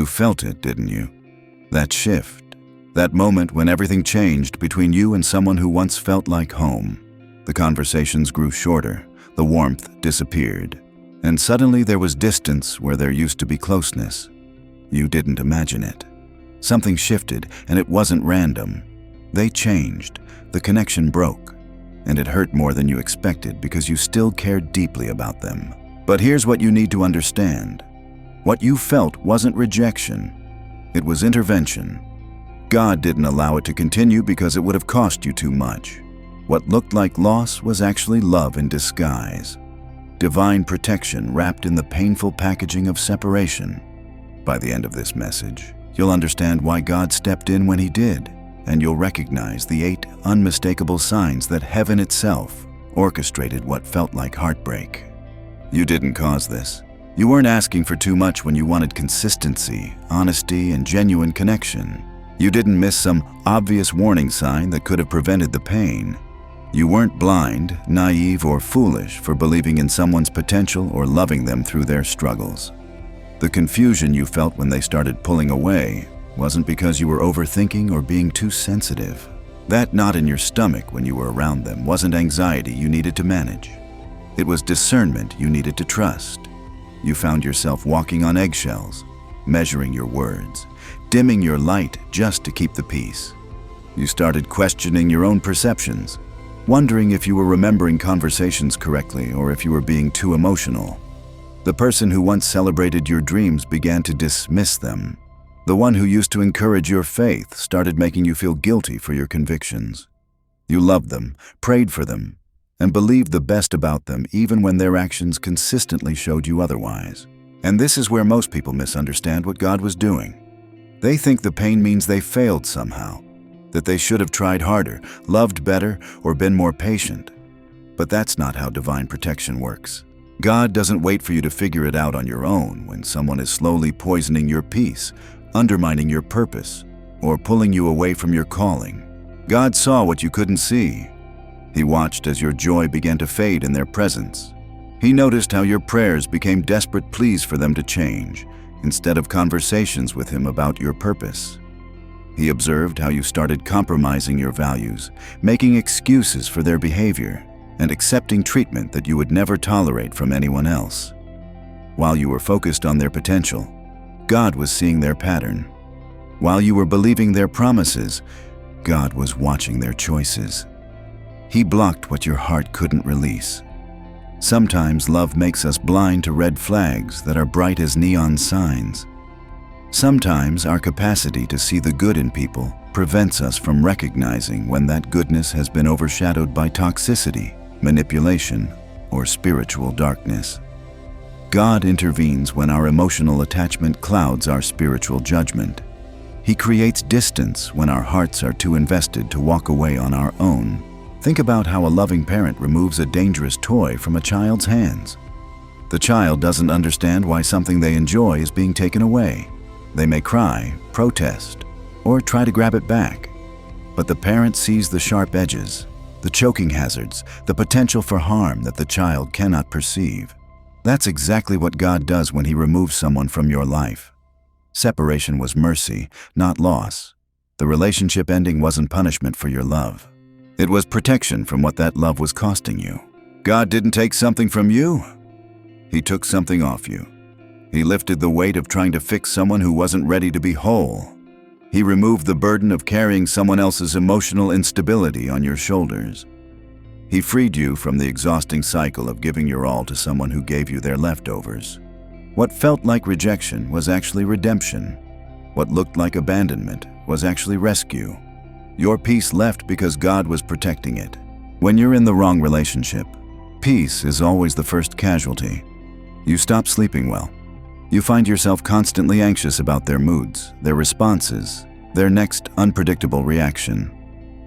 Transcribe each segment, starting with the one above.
You felt it, didn't you? That shift, that moment when everything changed between you and someone who once felt like home. The conversations grew shorter, the warmth disappeared, and suddenly there was distance where there used to be closeness. You didn't imagine it. Something shifted, and it wasn't random. They changed, the connection broke, and it hurt more than you expected because you still cared deeply about them. But here's what you need to understand. What you felt wasn't rejection. It was intervention. God didn't allow it to continue because it would have cost you too much. What looked like loss was actually love in disguise. Divine protection wrapped in the painful packaging of separation. By the end of this message, you'll understand why God stepped in when He did, and you'll recognize the 8 unmistakable signs that heaven itself orchestrated what felt like heartbreak. You didn't cause this. You weren't asking for too much when you wanted consistency, honesty, and genuine connection. You didn't miss some obvious warning sign that could have prevented the pain. You weren't blind, naive, or foolish for believing in someone's potential or loving them through their struggles. The confusion you felt when they started pulling away wasn't because you were overthinking or being too sensitive. That knot in your stomach when you were around them wasn't anxiety you needed to manage. It was discernment you needed to trust. You found yourself walking on eggshells, measuring your words, dimming your light just to keep the peace. You started questioning your own perceptions, wondering if you were remembering conversations correctly or if you were being too emotional. The person who once celebrated your dreams began to dismiss them. The one who used to encourage your faith started making you feel guilty for your convictions. You loved them, prayed for them, and believed the best about them even when their actions consistently showed you otherwise. And this is where most people misunderstand what God was doing. They think the pain means they failed somehow, that they should have tried harder, loved better, or been more patient. But that's not how divine protection works. God doesn't wait for you to figure it out on your own when someone is slowly poisoning your peace, undermining your purpose, or pulling you away from your calling. God saw what you couldn't see. He watched as your joy began to fade in their presence. He noticed how your prayers became desperate pleas for them to change, instead of conversations with Him about your purpose. He observed how you started compromising your values, making excuses for their behavior, and accepting treatment that you would never tolerate from anyone else. While you were focused on their potential, God was seeing their pattern. While you were believing their promises, God was watching their choices. He blocked what your heart couldn't release. Sometimes love makes us blind to red flags that are bright as neon signs. Sometimes our capacity to see the good in people prevents us from recognizing when that goodness has been overshadowed by toxicity, manipulation, or spiritual darkness. God intervenes when our emotional attachment clouds our spiritual judgment. He creates distance when our hearts are too invested to walk away on our own. Think about how a loving parent removes a dangerous toy from a child's hands. The child doesn't understand why something they enjoy is being taken away. They may cry, protest, or try to grab it back. But the parent sees the sharp edges, the choking hazards, the potential for harm that the child cannot perceive. That's exactly what God does when He removes someone from your life. Separation was mercy, not loss. The relationship ending wasn't punishment for your love. It was protection from what that love was costing you. God didn't take something from you. He took something off you. He lifted the weight of trying to fix someone who wasn't ready to be whole. He removed the burden of carrying someone else's emotional instability on your shoulders. He freed you from the exhausting cycle of giving your all to someone who gave you their leftovers. What felt like rejection was actually redemption. What looked like abandonment was actually rescue. Your peace left because God was protecting it. When you're in the wrong relationship, peace is always the first casualty. You stop sleeping well. You find yourself constantly anxious about their moods, their responses, their next unpredictable reaction.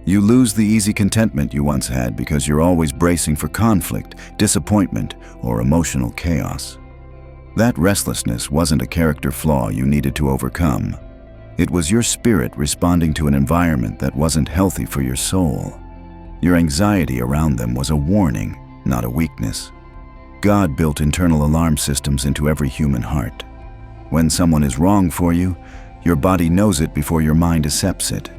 You lose the easy contentment you once had because you're always bracing for conflict, disappointment, or emotional chaos. That restlessness wasn't a character flaw you needed to overcome. It was your spirit responding to an environment that wasn't healthy for your soul. Your anxiety around them was a warning, not a weakness. God built internal alarm systems into every human heart. When someone is wrong for you, your body knows it before your mind accepts it.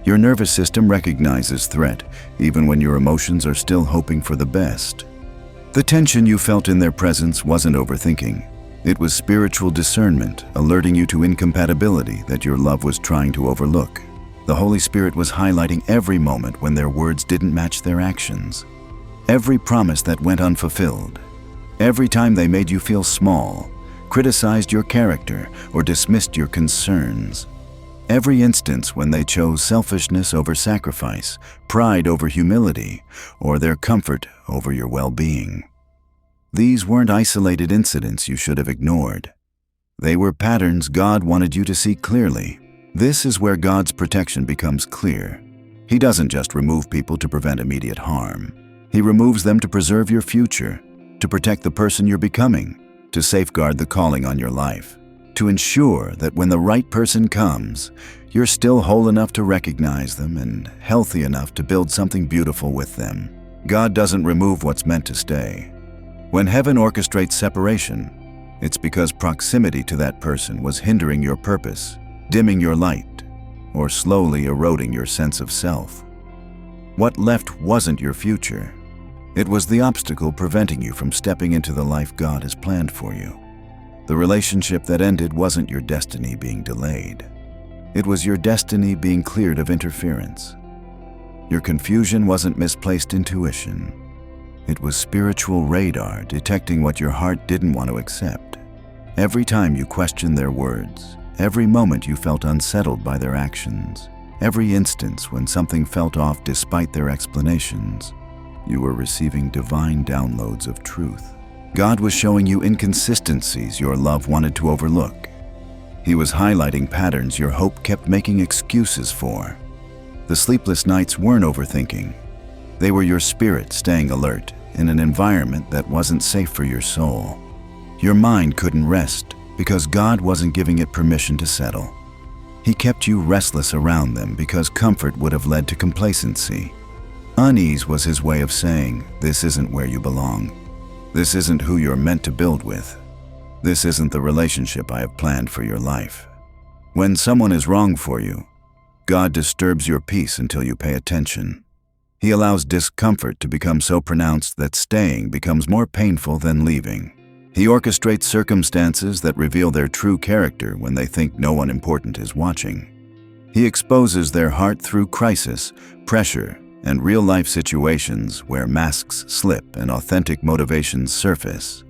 Your nervous system recognizes threat, even when your emotions are still hoping for the best. The tension you felt in their presence wasn't overthinking. It was spiritual discernment, alerting you to incompatibility that your love was trying to overlook. The Holy Spirit was highlighting every moment when their words didn't match their actions. Every promise that went unfulfilled. Every time they made you feel small, criticized your character, or dismissed your concerns. Every instance when they chose selfishness over sacrifice, pride over humility, or their comfort over your well-being. These weren't isolated incidents you should have ignored. They were patterns God wanted you to see clearly. This is where God's protection becomes clear. He doesn't just remove people to prevent immediate harm. He removes them to preserve your future, to protect the person you're becoming, to safeguard the calling on your life, to ensure that when the right person comes, you're still whole enough to recognize them and healthy enough to build something beautiful with them. God doesn't remove what's meant to stay. When heaven orchestrates separation, it's because proximity to that person was hindering your purpose, dimming your light, or slowly eroding your sense of self. What left wasn't your future. It was the obstacle preventing you from stepping into the life God has planned for you. The relationship that ended wasn't your destiny being delayed. It was your destiny being cleared of interference. Your confusion wasn't misplaced intuition. It was spiritual radar detecting what your heart didn't want to accept. Every time you questioned their words, every moment you felt unsettled by their actions, every instance when something felt off despite their explanations, you were receiving divine downloads of truth. God was showing you inconsistencies your love wanted to overlook. He was highlighting patterns your hope kept making excuses for. The sleepless nights weren't overthinking. They were your spirit staying alert in an environment that wasn't safe for your soul. Your mind couldn't rest because God wasn't giving it permission to settle. He kept you restless around them because comfort would have led to complacency. Unease was his way of saying, this isn't where you belong. This isn't who you're meant to build with. This isn't the relationship I have planned for your life. When someone is wrong for you, God disturbs your peace until you pay attention. He allows discomfort to become so pronounced that staying becomes more painful than leaving. He orchestrates circumstances that reveal their true character when they think no one important is watching. He exposes their heart through crisis, pressure, and real-life situations where masks slip and authentic motivations surface.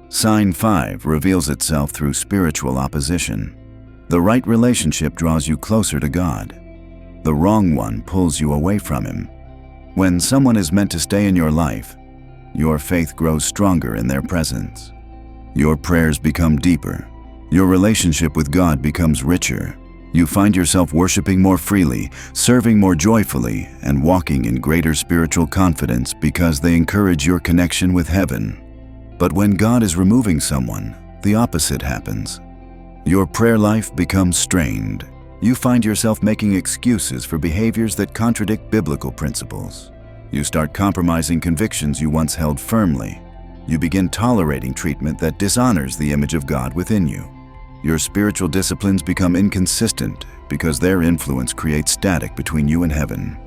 Sign 5 reveals itself through spiritual opposition. The right relationship draws you closer to God. The wrong one pulls you away from Him. When someone is meant to stay in your life, your faith grows stronger in their presence. Your prayers become deeper. Your relationship with God becomes richer. You find yourself worshiping more freely, serving more joyfully, and walking in greater spiritual confidence because they encourage your connection with heaven. But when God is removing someone, the opposite happens. Your prayer life becomes strained. You find yourself making excuses for behaviors that contradict biblical principles. You start compromising convictions you once held firmly. You begin tolerating treatment that dishonors the image of God within you. Your spiritual disciplines become inconsistent because their influence creates static between you and heaven.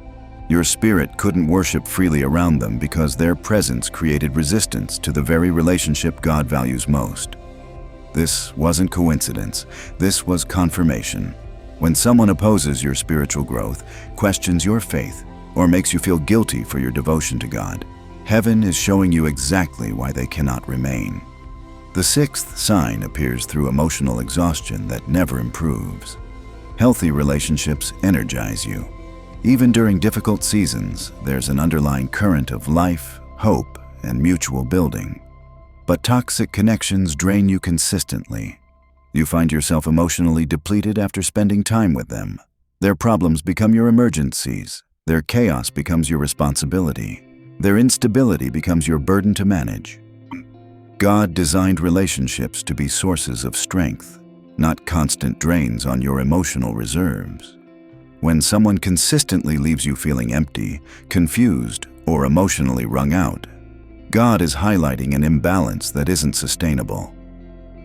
Your spirit couldn't worship freely around them because their presence created resistance to the very relationship God values most. This wasn't coincidence. This was confirmation. When someone opposes your spiritual growth, questions your faith, or makes you feel guilty for your devotion to God, heaven is showing you exactly why they cannot remain. The 6th sign appears through emotional exhaustion that never improves. Healthy relationships energize you. Even during difficult seasons, there's an underlying current of life, hope, and mutual building. But toxic connections drain you consistently. You find yourself emotionally depleted after spending time with them. Their problems become your emergencies. Their chaos becomes your responsibility. Their instability becomes your burden to manage. God designed relationships to be sources of strength, not constant drains on your emotional reserves. When someone consistently leaves you feeling empty, confused, or emotionally wrung out, God is highlighting an imbalance that isn't sustainable.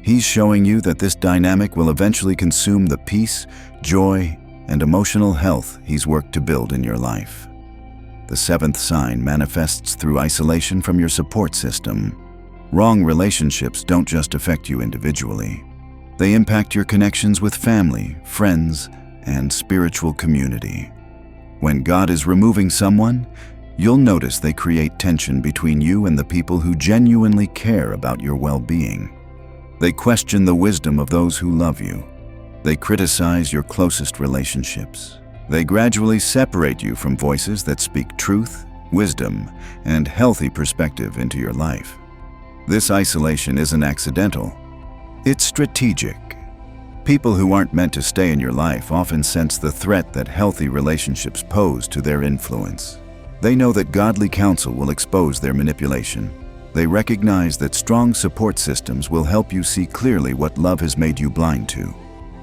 He's showing you that this dynamic will eventually consume the peace, joy, and emotional health He's worked to build in your life. The seventh sign manifests through isolation from your support system. Wrong relationships don't just affect you individually. They impact your connections with family, friends, and spiritual community. When God is removing someone, you'll notice they create tension between you and the people who genuinely care about your well-being. They question the wisdom of those who love you. They criticize your closest relationships. They gradually separate you from voices that speak truth, wisdom, and healthy perspective into your life. This isolation isn't accidental. It's strategic. People who aren't meant to stay in your life often sense the threat that healthy relationships pose to their influence. They know that godly counsel will expose their manipulation. They recognize that strong support systems will help you see clearly what love has made you blind to.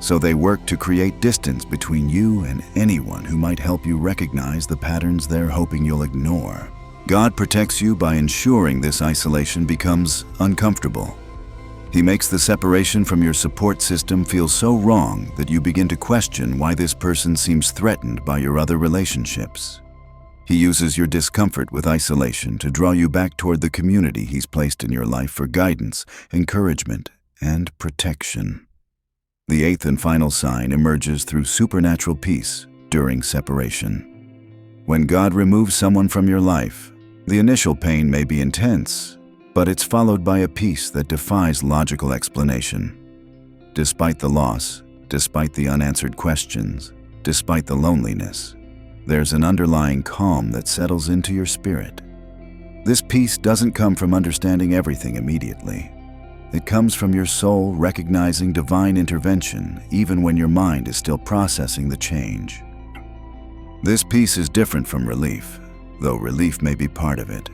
So they work to create distance between you and anyone who might help you recognize the patterns they're hoping you'll ignore. God protects you by ensuring this isolation becomes uncomfortable. He makes the separation from your support system feel so wrong that you begin to question why this person seems threatened by your other relationships. He uses your discomfort with isolation to draw you back toward the community He's placed in your life for guidance, encouragement, and protection. The eighth and final sign emerges through supernatural peace during separation. When God removes someone from your life, the initial pain may be intense, but it's followed by a peace that defies logical explanation. Despite the loss, despite the unanswered questions, despite the loneliness, there's an underlying calm that settles into your spirit. This peace doesn't come from understanding everything immediately. It comes from your soul recognizing divine intervention even when your mind is still processing the change. This peace is different from relief, though relief may be part of it.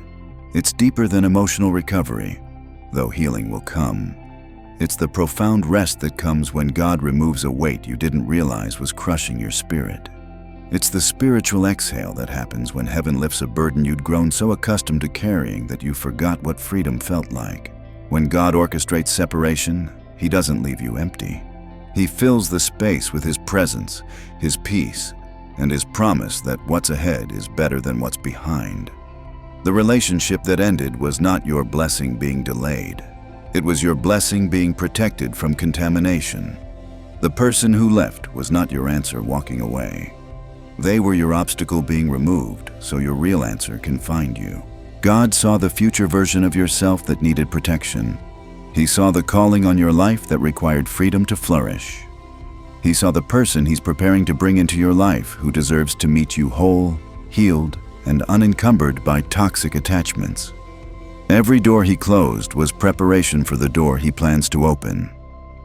It's deeper than emotional recovery, though healing will come. It's the profound rest that comes when God removes a weight you didn't realize was crushing your spirit. It's the spiritual exhale that happens when heaven lifts a burden you'd grown so accustomed to carrying that you forgot what freedom felt like. When God orchestrates separation, He doesn't leave you empty. He fills the space with His presence, His peace, and His promise that what's ahead is better than what's behind. The relationship that ended was not your blessing being delayed. It was your blessing being protected from contamination. The person who left was not your answer walking away. They were your obstacle being removed, so your real answer can find you. God saw the future version of yourself that needed protection. He saw the calling on your life that required freedom to flourish. He saw the person He's preparing to bring into your life who deserves to meet you whole, healed, and unencumbered by toxic attachments. Every door He closed was preparation for the door He plans to open.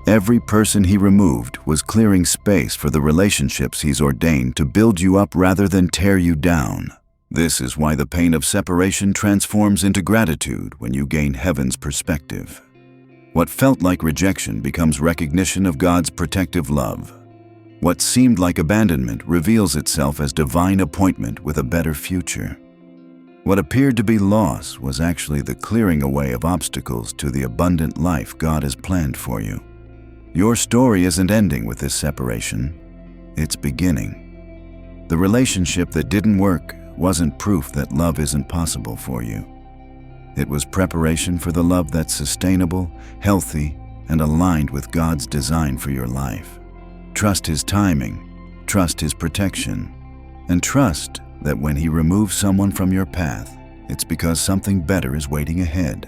Every person He removed was clearing space for the relationships He's ordained to build you up rather than tear you down. This is why the pain of separation transforms into gratitude when you gain heaven's perspective. What felt like rejection becomes recognition of God's protective love. What seemed like abandonment reveals itself as divine appointment with a better future. What appeared to be loss was actually the clearing away of obstacles to the abundant life God has planned for you. Your story isn't ending with this separation, it's beginning. The relationship that didn't work wasn't proof that love isn't possible for you. It was preparation for the love that's sustainable, healthy, and aligned with God's design for your life. Trust His timing, trust His protection, and trust that when He removes someone from your path, it's because something better is waiting ahead.